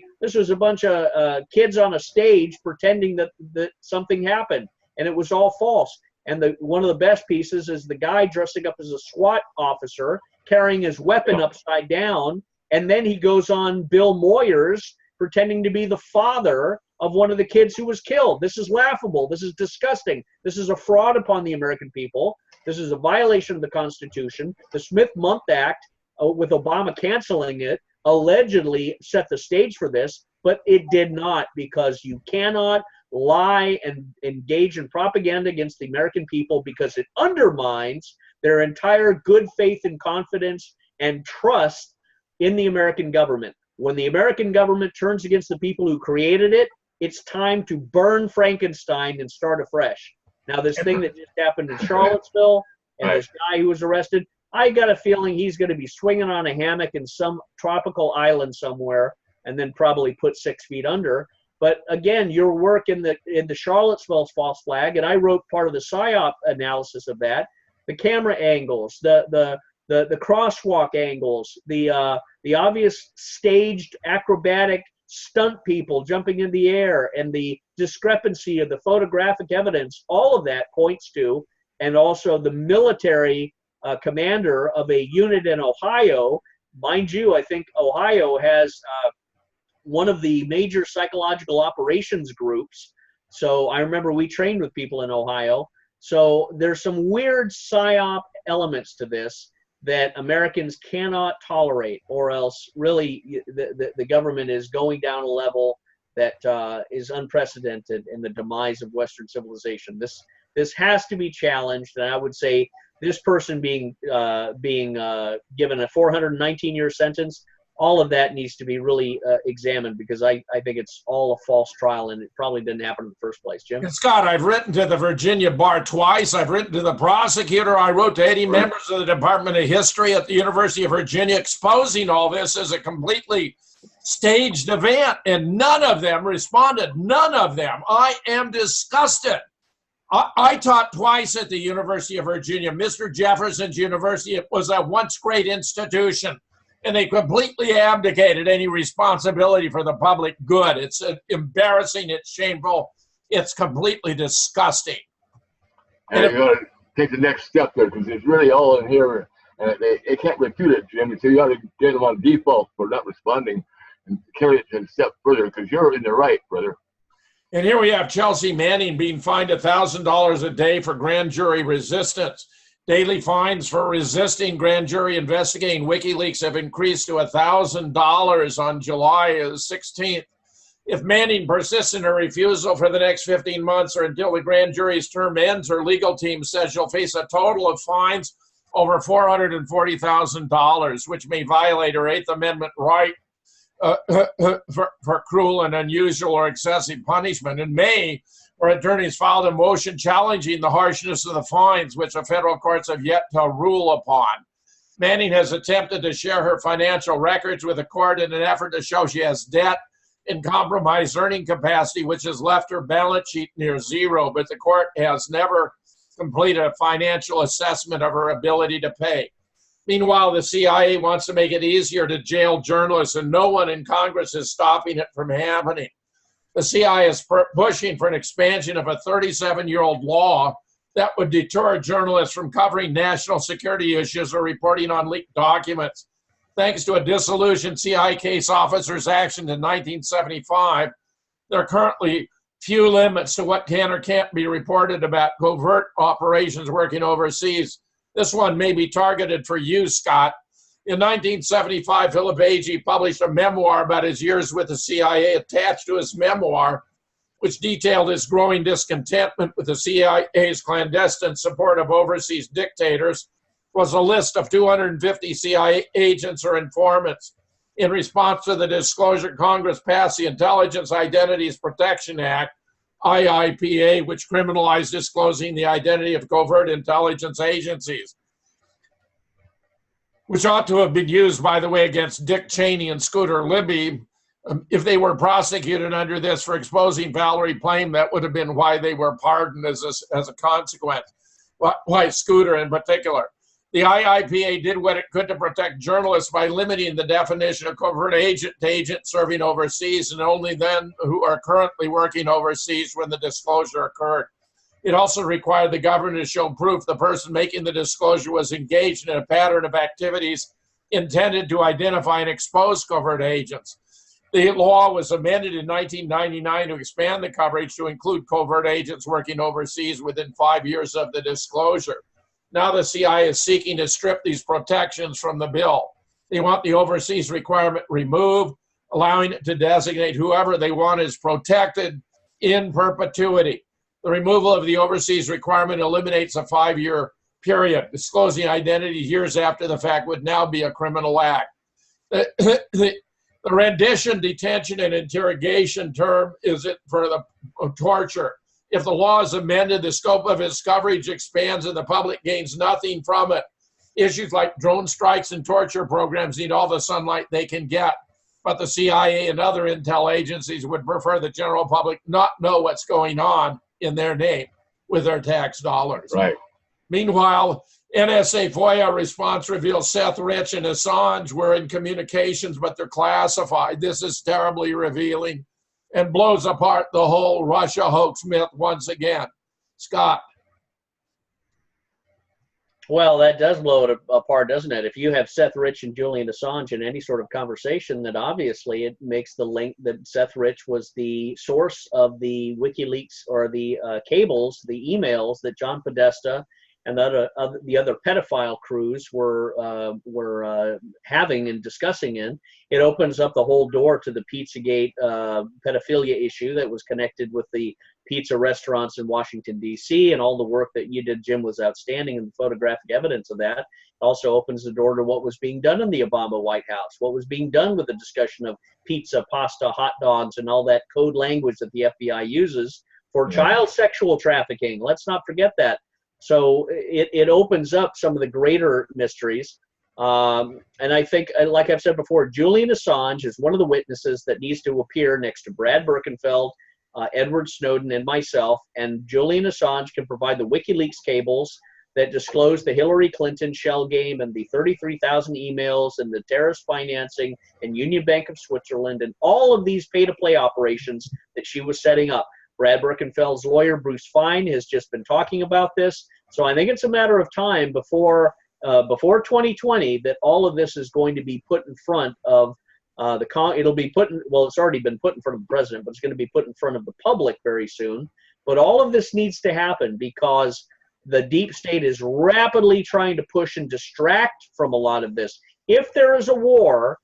bunch of kids on a stage pretending that something happened, and it was all false. And one of the best pieces is the guy dressing up as a SWAT officer, carrying his weapon upside down, and then he goes on Bill Moyers pretending to be the father of one of the kids who was killed. This is laughable. This is disgusting. This is a fraud upon the American people. This is a violation of the Constitution. The Smith-Mundt Act, with Obama canceling it, allegedly set the stage for this, but it did not, because you cannot lie and engage in propaganda against the American people, because it undermines their entire good faith and confidence and trust in the American government. When the American government turns against the people who created it, it's time to burn Frankenstein and start afresh. Now, this thing that just happened in Charlottesville and this guy who was arrested, I got a feeling he's going to be swinging on a hammock in some tropical island somewhere and then probably put 6 feet under. But again, your work in the Charlottesville false flag, and I wrote part of the PSYOP analysis of that, the camera angles, the crosswalk angles, the obvious staged acrobatic stunt people jumping in the air, and the discrepancy of the photographic evidence, all of that points to, and also the military commander of a unit in Ohio. Mind you, I think Ohio has one of the major psychological operations groups. So I remember we trained with people in Ohio. So there's some weird psyop elements to this that Americans cannot tolerate, or else really the government is going down a level that is unprecedented in the demise of Western civilization. This has to be challenged, and I would say this person being given a 419-year sentence, all of that needs to be really examined, because I think it's all a false trial, and it probably didn't happen in the first place. Jim? And Scott, I've written to the Virginia Bar twice. I've written to the prosecutor. I wrote to 80 members of the Department of History at the University of Virginia exposing all this as a completely staged event, and none of them responded. None of them. I am disgusted. I taught twice at the University of Virginia. Mr. Jefferson's University, it was a once great institution, and they completely abdicated any responsibility for the public good. It's embarrassing. It's shameful. It's completely disgusting. And you got to take the next step there, because it's really all in here, and they can't refute it, Jim. So you got to get them on default for not responding and carry it a step further, because you're in the right, brother. And here we have Chelsea Manning being fined $1,000 a day for grand jury resistance. Daily fines for resisting grand jury investigating WikiLeaks have increased to $1,000 on July 16th. If Manning persists in her refusal for the next 15 months or until the grand jury's term ends, her legal team says she'll face a total of fines over $440,000, which may violate her Eighth Amendment right for cruel and unusual or excessive punishment. In May, her attorneys filed a motion challenging the harshness of the fines, which the federal courts have yet to rule upon. Manning has attempted to share her financial records with the court in an effort to show she has debt and compromised earning capacity, which has left her balance sheet near zero, but the court has never completed a financial assessment of her ability to pay. Meanwhile, the CIA wants to make it easier to jail journalists, and no one in Congress is stopping it from happening. The CIA is pushing for an expansion of a 37-year-old law that would deter journalists from covering national security issues or reporting on leaked documents. Thanks to a disillusioned CIA case officer's action in 1975, there are currently few limits to what can or can't be reported about covert operations working overseas. This one may be targeted for you, Scott. In 1975, Philip Agee published a memoir about his years with the CIA. Attached to his memoir, which detailed his growing discontentment with the CIA's clandestine support of overseas dictators, was a list of 250 CIA agents or informants. In response to the disclosure, Congress passed the Intelligence Identities Protection Act, IIPA, which criminalized disclosing the identity of covert intelligence agencies, which ought to have been used, by the way, against Dick Cheney and Scooter Libby. If they were prosecuted under this for exposing Valerie Plame, that would have been why they were pardoned as a consequence. Why Scooter in particular. The IIPA did what it could to protect journalists by limiting the definition of covert agent to agent serving overseas, and only then who are currently working overseas when the disclosure occurred. It also required the government to show proof the person making the disclosure was engaged in a pattern of activities intended to identify and expose covert agents. The law was amended in 1999 to expand the coverage to include covert agents working overseas within 5 years of the disclosure. Now the CIA is seeking to strip these protections from the bill. They want the overseas requirement removed, allowing it to designate whoever they want as protected in perpetuity. The removal of the overseas requirement eliminates a 5-year period. Disclosing identity years after the fact would now be a criminal act. The rendition, detention, and interrogation term is it for the torture. If the law is amended, the scope of its coverage expands and the public gains nothing from it. Issues like drone strikes and torture programs need all the sunlight they can get. But the CIA and other intel agencies would prefer the general public not know what's going on in their name with their tax dollars. Right. Meanwhile, NSA FOIA response reveals Seth Rich and Assange were in communications, but they're classified. This is terribly revealing and blows apart the whole Russia hoax myth once again. Scott. Well, that does blow it apart, doesn't it? If you have Seth Rich and Julian Assange in any sort of conversation, then obviously it makes the link that Seth Rich was the source of the WikiLeaks or the cables, the emails that John Podesta and the other pedophile crews were having and discussing in. It opens up the whole door to the Pizzagate pedophilia issue that was connected with the pizza restaurants in Washington, D.C., and all the work that you did, Jim, was outstanding, and the photographic evidence of that. It also opens the door to what was being done in the Obama White House, what was being done with the discussion of pizza, pasta, hot dogs, and all that code language that the FBI uses for child sexual trafficking. Let's not forget that. So it opens up some of the greater mysteries. And I think, like I've said before, Julian Assange is one of the witnesses that needs to appear next to Brad Birkenfeld, Edward Snowden, and myself. And Julian Assange can provide the WikiLeaks cables that disclose the Hillary Clinton shell game and the 33,000 emails and the terrorist financing and Union Bank of Switzerland and all of these pay-to-play operations that she was setting up. Brad Birkenfeld's lawyer, Bruce Fein, has just been talking about this. So I think it's a matter of time before 2020 that all of this is going to be put in front of it'll be put in, well, it's already been put in front of the president, but it's going to be put in front of the public very soon. But all of this needs to happen because the deep state is rapidly trying to push and distract from a lot of this. If there is a war,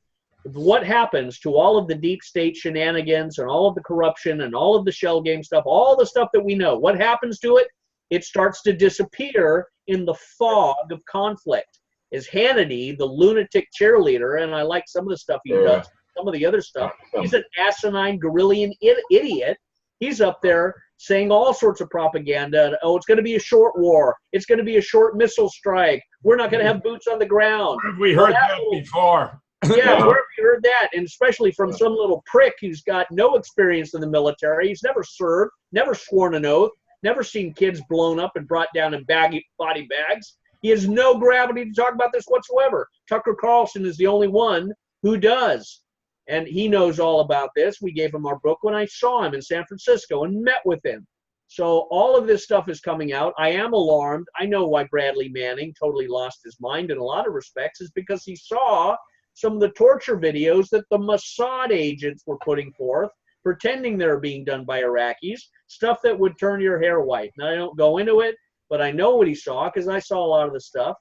what happens to all of the deep state shenanigans and all of the corruption and all of the shell game stuff, all the stuff that we know, what happens to it? It starts to disappear in the fog of conflict. Is Hannity, the lunatic cheerleader, and I like some of the stuff he does, some of the other stuff, he's an asinine, Gorillian idiot. He's up there saying all sorts of propaganda. Oh, it's going to be a short war. It's going to be a short missile strike. We're not going to have boots on the ground. Where have we heard that before? Yeah, where have you heard that? And especially from some little prick who's got no experience in the military. He's never served, never sworn an oath, never seen kids blown up and brought down in body bags. He has no gravity to talk about this whatsoever. Tucker Carlson is the only one who does. And he knows all about this. We gave him our book when I saw him in San Francisco and met with him. So all of this stuff is coming out. I am alarmed. I know why Bradley Manning totally lost his mind in a lot of respects is because he saw some of the torture videos that the Mossad agents were putting forth, pretending they're being done by Iraqis, stuff that would turn your hair white. Now, I don't go into it, but I know what he saw because I saw a lot of the stuff.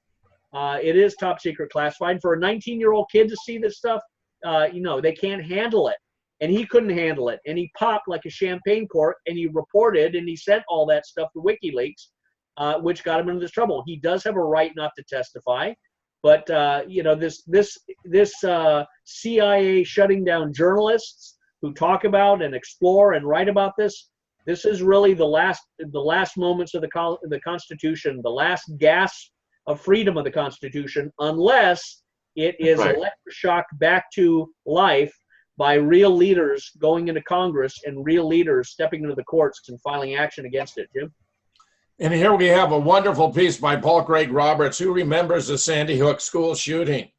It is top secret classified. For a 19-year-old kid to see this stuff, they can't handle it. And he couldn't handle it. And he popped like a champagne cork, and he reported, and he sent all that stuff to WikiLeaks, which got him into this trouble. He does have a right not to testify. But, this CIA shutting down journalists who talk about and explore and write about this, this is really the last moments of the Constitution, the last gasp of freedom of the Constitution, unless it is electroshocked back to life by real leaders going into Congress and real leaders stepping into the courts and filing action against it. Jim? And here we have a wonderful piece by Paul Craig Roberts, who remembers the Sandy Hook school shooting.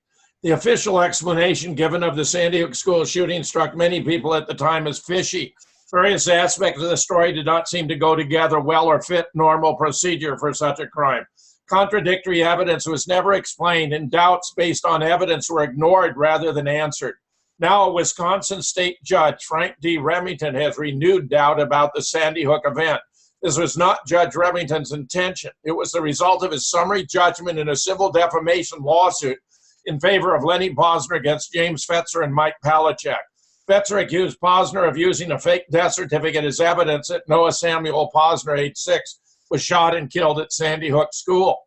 The official explanation given of the Sandy Hook school shooting struck many people at the time as fishy. Various aspects of the story did not seem to go together well or fit normal procedure for such a crime. Contradictory evidence was never explained, and doubts based on evidence were ignored rather than answered. Now a Wisconsin state judge, Frank D. Remington, has renewed doubt about the Sandy Hook event. This was not Judge Remington's intention. It was the result of his summary judgment in a civil defamation lawsuit in favor of Lenny Posner against James Fetzer and Mike Palachuk. Fetzer accused Posner of using a fake death certificate as evidence that Noah Samuel Posner, age 6, was shot and killed at Sandy Hook School.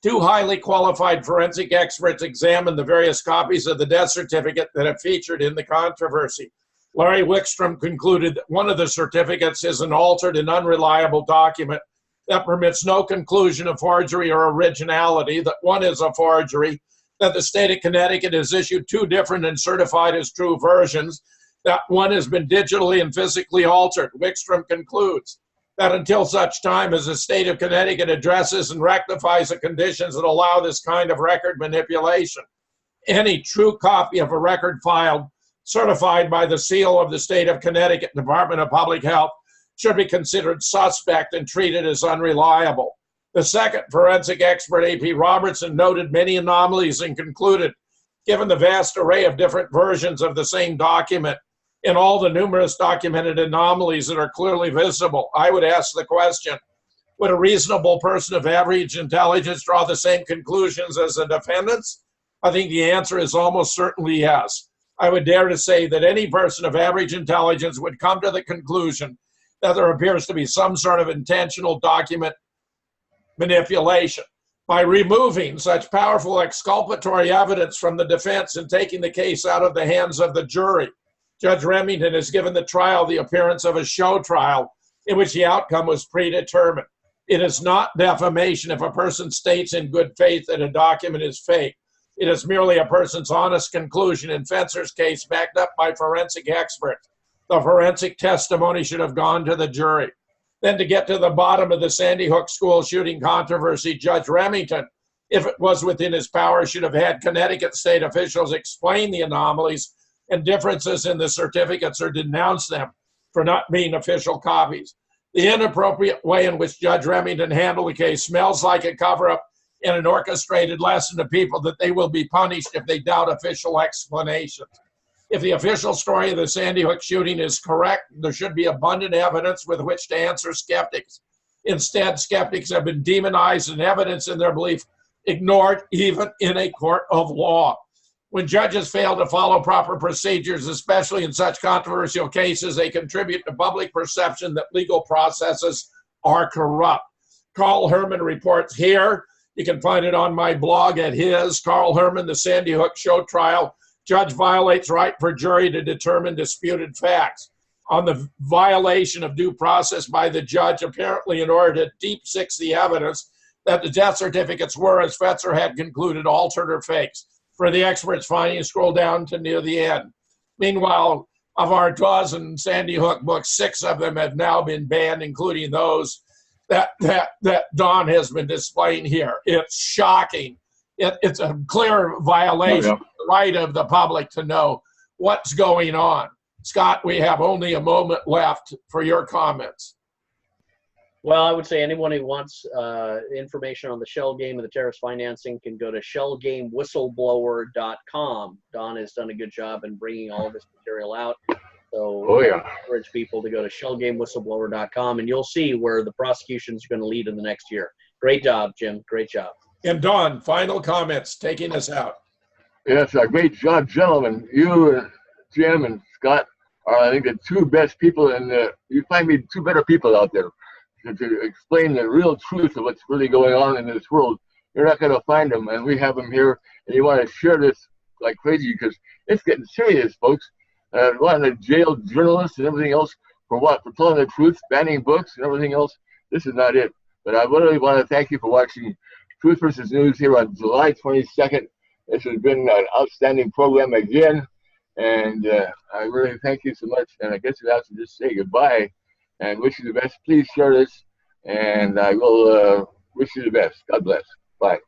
Two highly qualified forensic experts examined the various copies of the death certificate that have featured in the controversy. Larry Wickstrom concluded that one of the certificates is an altered and unreliable document that permits no conclusion of forgery or originality, that one is a forgery, that the state of Connecticut has issued two different and certified as true versions, that one has been digitally and physically altered. Wickstrom concludes that until such time as the state of Connecticut addresses and rectifies the conditions that allow this kind of record manipulation, any true copy of a record filed, certified by the seal of the state of Connecticut Department of Public Health, should be considered suspect and treated as unreliable. The second forensic expert, A.P. Robertson, noted many anomalies and concluded, given the vast array of different versions of the same document and all the numerous documented anomalies that are clearly visible, I would ask the question, would a reasonable person of average intelligence draw the same conclusions as the defendants? I think the answer is almost certainly yes. I would dare to say that any person of average intelligence would come to the conclusion that there appears to be some sort of intentional document manipulation. By removing such powerful exculpatory evidence from the defense and taking the case out of the hands of the jury, Judge Remington has given the trial the appearance of a show trial in which the outcome was predetermined. It is not defamation if a person states in good faith that a document is fake. It is merely a person's honest conclusion. In Fencer's case, backed up by forensic experts, the forensic testimony should have gone to the jury. Then, to get to the bottom of the Sandy Hook school shooting controversy, Judge Remington, if it was within his power, should have had Connecticut state officials explain the anomalies and differences in the certificates or denounce them for not being official copies. The inappropriate way in which Judge Remington handled the case smells like a cover-up and an orchestrated lesson to people that they will be punished if they doubt official explanations. If the official story of the Sandy Hook shooting is correct, there should be abundant evidence with which to answer skeptics. Instead, skeptics have been demonized and evidence in their belief ignored even in a court of law. When judges fail to follow proper procedures, especially in such controversial cases, they contribute to public perception that legal processes are corrupt. Carl Herman reports here. You can find it on my blog at his. Carl Herman, the Sandy Hook show trial. Judge violates right for jury to determine disputed facts. On the violation of due process by the judge, apparently in order to deep six the evidence that the death certificates were, as Fetzer had concluded, altered or fakes. For the experts' findings, scroll down to near the end. Meanwhile, of our dozen Sandy Hook books, 6 of them have now been banned, including those that Don has been displaying here. It's shocking. It's a clear violation of the right of the public to know what's going on. Scott, we have only a moment left for your comments. Well, I would say anyone who wants information on the shell game and the terrorist financing can go to shellgamewhistleblower.com. Don has done a good job in bringing all of this material out. So I encourage people to go to shellgamewhistleblower.com, and you'll see where the prosecutions are going to lead in the next year. Great job, Jim. Great job. And Don, final comments, taking us out. Yes, a great job, gentlemen. You, Jim, and Scott are, I think, the 2 best people, and you find me 2 better people out there to explain the real truth of what's really going on in this world. You're not going to find them, and we have them here, and you want to share this like crazy because it's getting serious, folks. Wanting to jail journalists and everything else for what? For telling the truth, banning books and everything else. This is not it. But I really want to thank you for watching Truth versus News here on July 22nd. This has been an outstanding program again, and I really thank you so much. And I guess we have to just say goodbye and wish you the best. Please share this, and I will wish you the best. God bless. Bye.